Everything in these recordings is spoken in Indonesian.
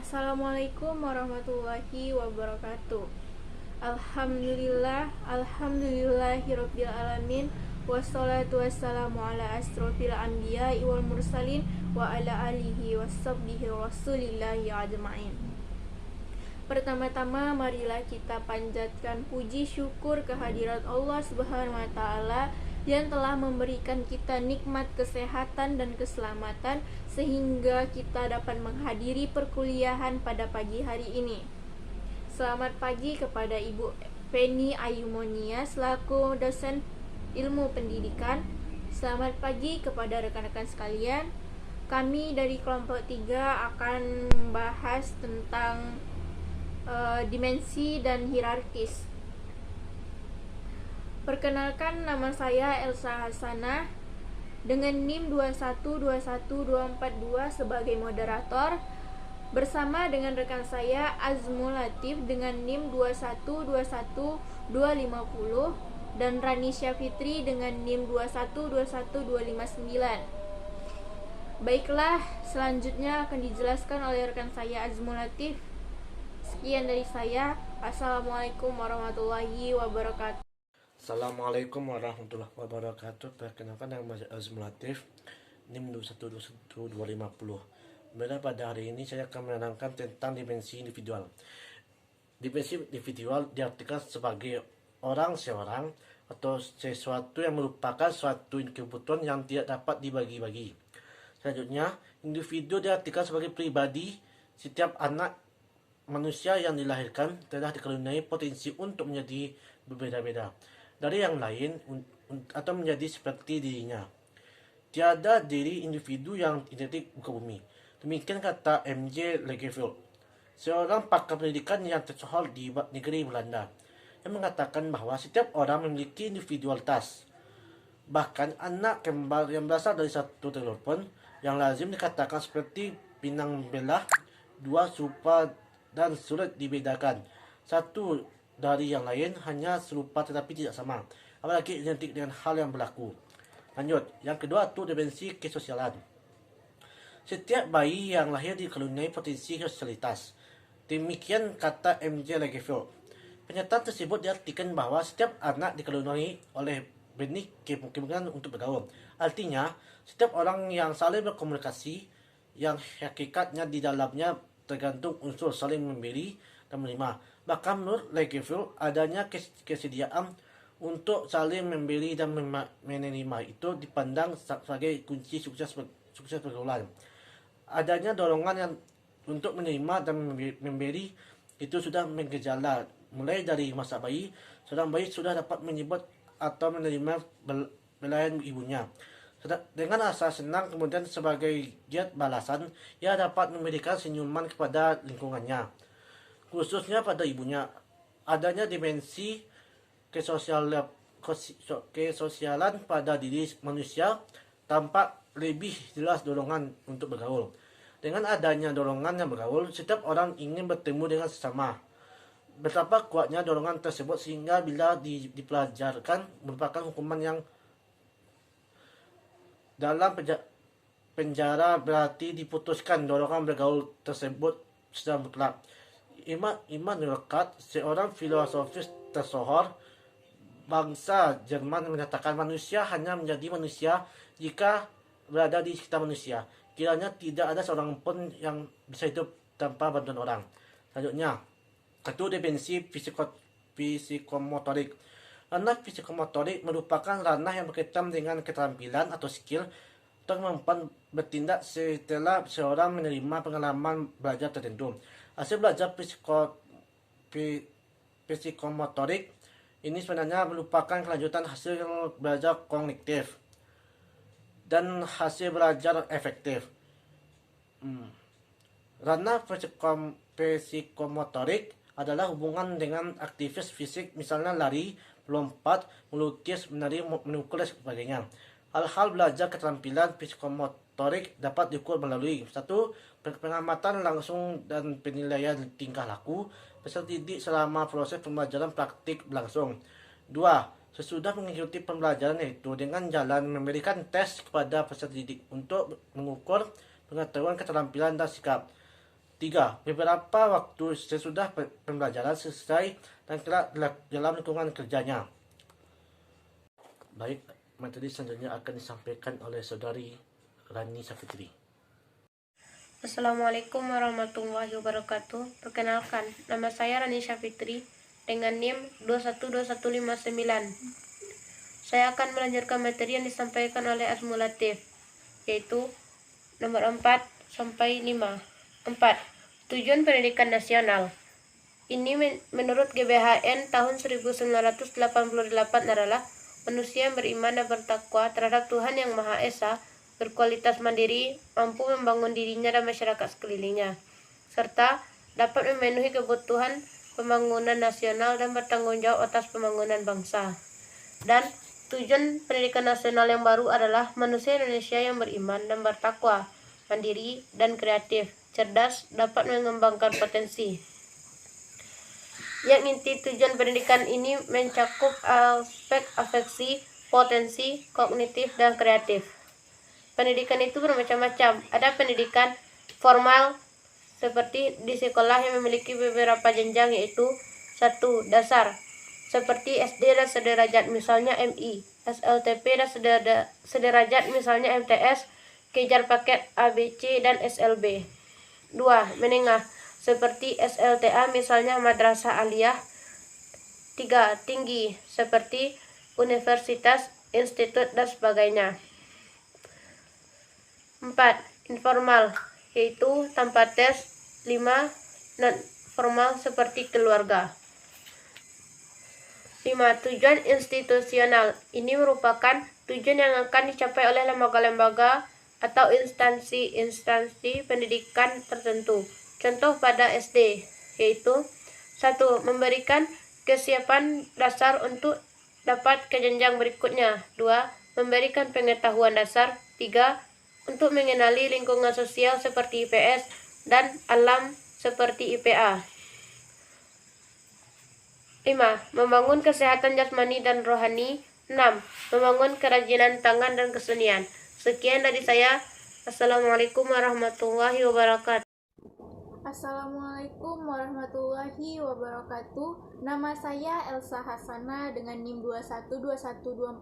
Assalamualaikum warahmatullahi wabarakatuh. Alhamdulillahirabbil alamin. Wassalatu wassalamu ala asrofil anbiya'i wal mursalin wa ala alihi washabbihi rasulillahi ajma'in. Pertama-tama marilah kita panjatkan puji syukur kehadirat Allah Subhanahu wa taala yang telah memberikan kita nikmat kesehatan dan keselamatan sehingga kita dapat menghadiri perkuliahan pada pagi hari ini. Selamat pagi kepada Ibu Penny Ayumonia selaku dosen ilmu pendidikan. Selamat pagi kepada rekan-rekan sekalian. Kami dari kelompok 3 akan membahas tentang dimensi dan hierarkis. Perkenalkan, nama saya Elsa Hasanah dengan NIM 2121242 sebagai moderator bersama dengan rekan saya Azmul Latif dengan NIM 2121250 dan Ranisya Fitri dengan NIM 2121259. Baiklah, selanjutnya akan dijelaskan oleh rekan saya Azmul Latif. Sekian dari saya. Assalamualaikum warahmatullahi wabarakatuh. Assalamualaikum warahmatullahi wabarakatuh. Perkenalkan, nama saya Azmul Latif, NIM 2121250. Kemudian pada hari ini saya akan menerangkan tentang dimensi individual. Dimensi individual diartikan sebagai orang seorang atau sesuatu yang merupakan suatu kebutuhan yang tidak dapat dibagi-bagi. Selanjutnya, individu diartikan sebagai pribadi. Setiap anak manusia yang dilahirkan telah dikaruniai potensi untuk menjadi berbeda-beda dari yang lain atau menjadi seperti dirinya. Tiada diri individu yang identik muka bumi. Demikian kata M.J. Legefield, seorang pakar pendidikan yang tersohor di negeri Belanda, yang mengatakan bahwa setiap orang memiliki individualitas. Bahkan anak kembar yang berasal dari satu telur pun yang lazim dikatakan seperti pinang belah, dua serupa dan sulit dibedakan. Satu dari yang lain hanya serupa tetapi tidak sama, apalagi identik dengan hal yang berlaku. Lanjut, yang kedua itu dimensi kesosialan. Setiap bayi yang lahir dikaruniai potensi sosialitas. Demikian kata M.J. Legefield. Pernyataan tersebut diartikan bahwa setiap anak dikaruniai oleh benih kemungkinan untuk bergaul. Artinya, setiap orang yang saling berkomunikasi, yang hakikatnya di dalamnya tergantung unsur saling memberi dan menerima. Bahkan menurut Legefield, adanya kesediaan untuk saling memberi dan menerima itu dipandang sebagai kunci sukses pergaulan. Adanya dorongan yang untuk menerima dan memberi itu sudah menggejala. Mulai dari masa bayi, seorang bayi sudah dapat menyebut atau menerima belayan ibunya. Dengan rasa senang, kemudian sebagai giat balasan, ia dapat memberikan senyuman kepada lingkungannya, khususnya pada ibunya. Adanya dimensi kesosialan pada diri manusia tampak lebih jelas dorongan untuk bergaul. Dengan adanya dorongan yang bergaul, setiap orang ingin bertemu dengan sesama. Betapa kuatnya dorongan tersebut sehingga bila dipelajarkan merupakan hukuman yang dalam penjara berarti diputuskan dorongan bergaul tersebut sedang berkelak. Immanuel Kant, seorang filosofis tersohor bangsa Jerman, menyatakan manusia hanya menjadi manusia jika berada di sekitar manusia. Kiranya tidak ada seorang pun yang bisa hidup tanpa bantuan orang. Selanjutnya, itu dimensi psikomotorik. Ranah psikomotorik merupakan ranah yang berkaitan dengan keterampilan atau skill atau kemampuan bertindak setelah seorang menerima pengalaman belajar tertentu. Hasil belajar psikomotorik ini sebenarnya merupakan kelanjutan hasil belajar kognitif dan hasil belajar efektif. Ranah psikomotorik adalah hubungan dengan aktivitas fisik, misalnya lari, melompat, melukis, menari, menukul, dan sebagainya. Hal-hal belajar keterampilan psikomotorik dapat diukur melalui 1. Pengamatan langsung dan penilaian tingkah laku peserta didik selama proses pembelajaran praktik berlangsung. 2. Sesudah mengikuti pembelajaran itu dengan jalan memberikan tes kepada peserta didik untuk mengukur pengetahuan, keterampilan, dan sikap. 3. Beberapa waktu sesudah pembelajaran selesai dan kelak dalam lingkungan kerjanya. Baik, materi selanjutnya akan disampaikan oleh Saudari Rani Safitri. Assalamualaikum warahmatullahi wabarakatuh. Perkenalkan, nama saya Rani Syafitri dengan NIM 212159. Saya akan melanjutkan materi yang disampaikan oleh Azmul Latif, yaitu nomor 4 sampai 5. 4. Tujuan pendidikan nasional. Ini menurut GBHN tahun 1988 adalah manusia yang beriman dan bertakwa terhadap Tuhan Yang Maha Esa, berkualitas mandiri, mampu membangun dirinya dan masyarakat sekelilingnya, serta dapat memenuhi kebutuhan pembangunan nasional dan bertanggung jawab atas pembangunan bangsa. Dan tujuan pendidikan nasional yang baru adalah manusia Indonesia yang beriman dan bertakwa, mandiri dan kreatif, cerdas, dapat mengembangkan potensi. Yang inti tujuan pendidikan ini mencakup aspek afeksi, potensi, kognitif, dan kreatif. Pendidikan itu bermacam-macam. Ada pendidikan formal seperti di sekolah yang memiliki beberapa jenjang, yaitu 1. Dasar seperti SD dan sederajat misalnya MI, SLTP dan sederajat misalnya MTS, kejar paket ABC dan SLB. 2. Menengah seperti SLTA misalnya Madrasah Aliyah. 3. Tinggi seperti universitas, institut, dan sebagainya. 4. Informal, yaitu tanpa tes. 5. Non-formal seperti keluarga. 5. Tujuan institusional. Ini merupakan tujuan yang akan dicapai oleh lembaga-lembaga atau instansi-instansi pendidikan tertentu. Contoh pada SD, yaitu 1. Memberikan kesiapan dasar untuk dapat ke jenjang berikutnya. 2. Memberikan pengetahuan dasar. 3. Untuk mengenali lingkungan sosial seperti IPS dan alam seperti IPA. 5. Membangun kesehatan jasmani dan rohani. 6. Membangun kerajinan tangan dan kesenian. Sekian dari saya. Assalamualaikum warahmatullahi wabarakatuh. Assalamualaikum warahmatullahi wabarakatuh. Nama saya Elsa Hasana dengan NIM 2121242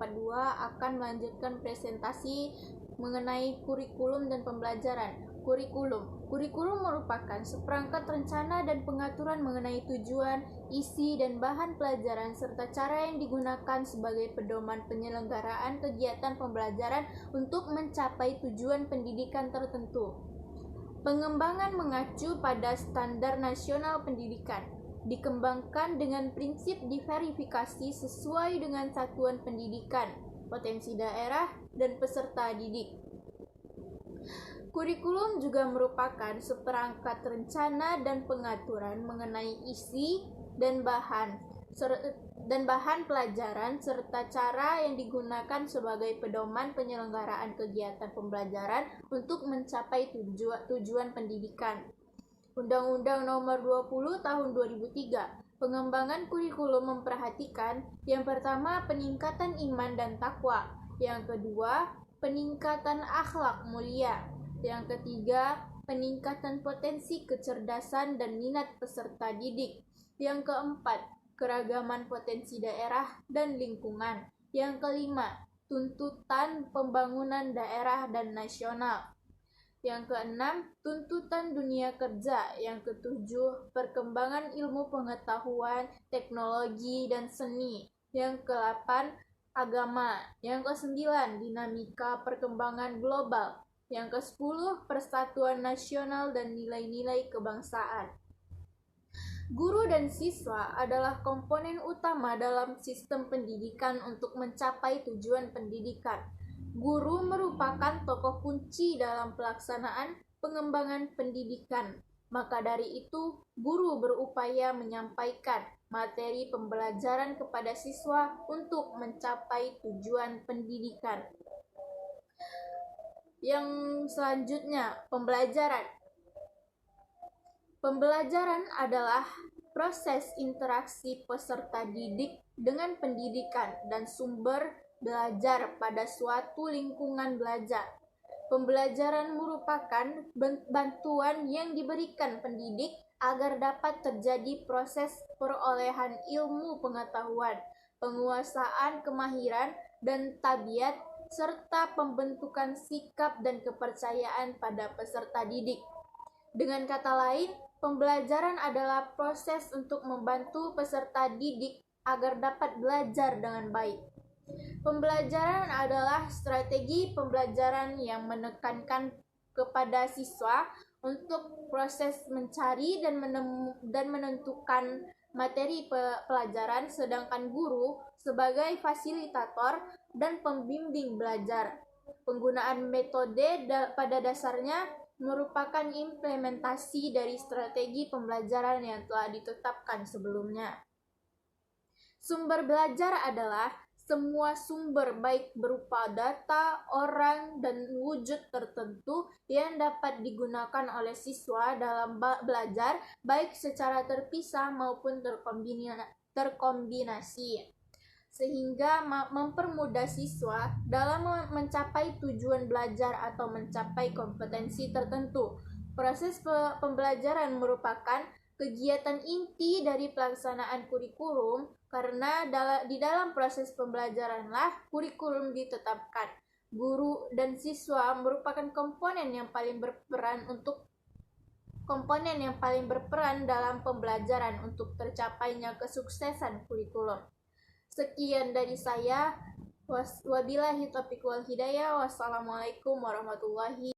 akan melanjutkan presentasi mengenai kurikulum dan pembelajaran. Kurikulum merupakan seperangkat rencana dan pengaturan mengenai tujuan, isi, dan bahan pelajaran serta cara yang digunakan sebagai pedoman penyelenggaraan kegiatan pembelajaran untuk mencapai tujuan pendidikan tertentu. Pengembangan mengacu pada standar nasional pendidikan, dikembangkan dengan prinsip diverifikasi sesuai dengan satuan pendidikan, potensi daerah, dan peserta didik. Kurikulum juga merupakan seperangkat rencana dan pengaturan mengenai isi dan bahan pelajaran serta cara yang digunakan sebagai pedoman penyelenggaraan kegiatan pembelajaran untuk mencapai tujuan pendidikan. Undang-Undang Nomor 20 Tahun 2003. Pengembangan kurikulum memperhatikan yang pertama peningkatan iman dan takwa, yang kedua peningkatan akhlak mulia, yang ketiga peningkatan potensi kecerdasan dan minat peserta didik, yang keempat keragaman potensi daerah dan lingkungan, yang kelima tuntutan pembangunan daerah dan nasional, yang keenam tuntutan dunia kerja, yang ketujuh perkembangan ilmu pengetahuan, teknologi, dan seni, yang kedelapan agama, yang kesembilan dinamika perkembangan global, yang ke-10 persatuan nasional dan nilai-nilai kebangsaan. Guru dan siswa adalah komponen utama dalam sistem pendidikan untuk mencapai tujuan pendidikan. Guru merupakan tokoh kunci dalam pelaksanaan pengembangan pendidikan. Maka dari itu, guru berupaya menyampaikan materi pembelajaran kepada siswa untuk mencapai tujuan pendidikan. Yang selanjutnya, pembelajaran. Pembelajaran adalah proses interaksi peserta didik dengan pendidikan dan sumber belajar pada suatu lingkungan belajar. Pembelajaran merupakan bantuan yang diberikan pendidik agar dapat terjadi proses perolehan ilmu pengetahuan, penguasaan kemahiran dan tabiat, serta pembentukan sikap dan kepercayaan pada peserta didik. Dengan kata lain, pembelajaran adalah proses untuk membantu peserta didik agar dapat belajar dengan baik. Pembelajaran adalah strategi pembelajaran yang menekankan kepada siswa untuk proses mencari dan menentukan materi pelajaran, sedangkan guru sebagai fasilitator dan pembimbing belajar. Penggunaan metode pada dasarnya merupakan implementasi dari strategi pembelajaran yang telah ditetapkan sebelumnya. Sumber belajar adalah semua sumber baik berupa data, orang, dan wujud tertentu yang dapat digunakan oleh siswa dalam belajar baik secara terpisah maupun terkombinasi, sehingga mempermudah siswa dalam mencapai tujuan belajar atau mencapai kompetensi tertentu. Proses pembelajaran merupakan kegiatan inti dari pelaksanaan kurikulum, karena di dalam proses pembelajaranlah kurikulum ditetapkan. Guru dan siswa merupakan komponen yang paling berperan dalam pembelajaran untuk tercapainya kesuksesan kurikulum. Sekian dari saya. Wabillahi taufiq wal hidayah. Wassalamualaikum warahmatullahi